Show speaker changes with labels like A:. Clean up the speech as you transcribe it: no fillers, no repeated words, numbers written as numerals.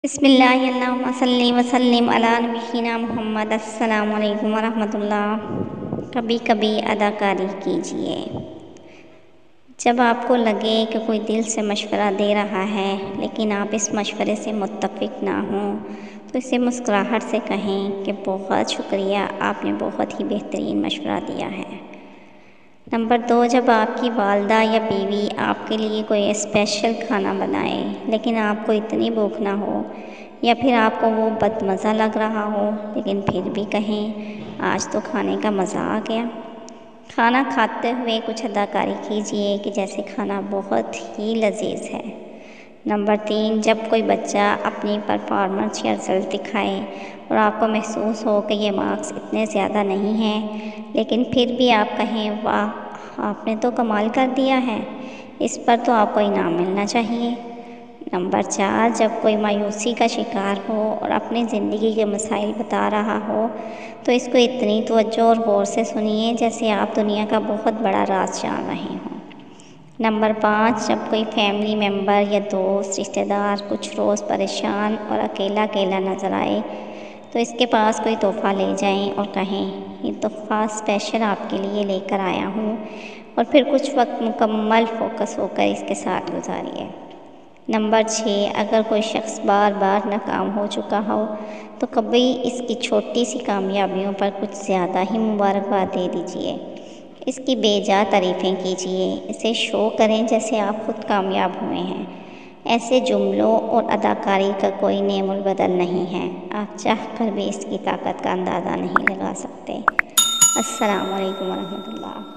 A: बिस्मिल्लाहिर्रहमानिर्रहीम सल्ली वसल्लिम अला नबीना मुहम्मद। अस्सलामु अलैकुम वरहमतुल्लाह। कभी कभी अदाकारी कीजिए। जब आपको लगे कि कोई दिल से मशवरा दे रहा है लेकिन आप इस मशवरे से मुत्तफ़िक़ ना हों तो इसे मुस्कुराहट से कहें कि बहुत शुक्रिया, आपने बहुत ही बेहतरीन मशवरा दिया है। नंबर 2, जब आपकी वालदा या बीवी आपके लिए कोई स्पेशल खाना बनाए लेकिन आपको इतनी भूख ना हो या फिर आपको वो बदमज़ा लग रहा हो लेकिन फिर भी कहें आज तो खाने का मज़ा आ गया। खाना खाते हुए कुछ अदाकारी कीजिए कि जैसे खाना बहुत ही लजीज है। नंबर 3, जब कोई बच्चा अपनी परफॉर्मेंस या रिजल्ट दिखाए और आपको महसूस हो कि ये मार्क्स इतने ज़्यादा नहीं हैं लेकिन फिर भी आप कहें वाह आपने तो कमाल कर दिया है, इस पर तो आपको इनाम मिलना चाहिए। नंबर 4, जब कोई मायूसी का शिकार हो और अपनी ज़िंदगी के मसाइल बता रहा हो तो इसको इतनी तवज्जो और गौर से सुनिए जैसे आप दुनिया का बहुत बड़ा राज जान रहे हों। नंबर 5, जब कोई फैमिली मेम्बर या दोस्त रिश्तेदार कुछ रोज़ परेशान और अकेला अकेला नज़र आए तो इसके पास कोई तोहफ़ा ले जाएं और कहें ये तोहफ़ा स्पेशल आपके लिए लेकर आया हूँ, और फिर कुछ वक्त मुकम्मल फोकस होकर इसके साथ गुजारिए। नंबर 6, अगर कोई शख्स बार बार नाकाम हो चुका हो तो कभी इसकी छोटी सी कामयाबियों पर कुछ ज़्यादा ही मुबारकबाद दे दीजिए। इसकी बेजा तारीफ़ें कीजिए, इसे शो करें जैसे आप खुद कामयाब हुए हैं। ऐसे जुमलों और अदाकारी का कोई नेमुल बदल नहीं है, आप चाह कर भी इसकी ताकत का अंदाज़ा नहीं लगा सकते। अस्सलामु अलैकुम वरहमतुल्लाह।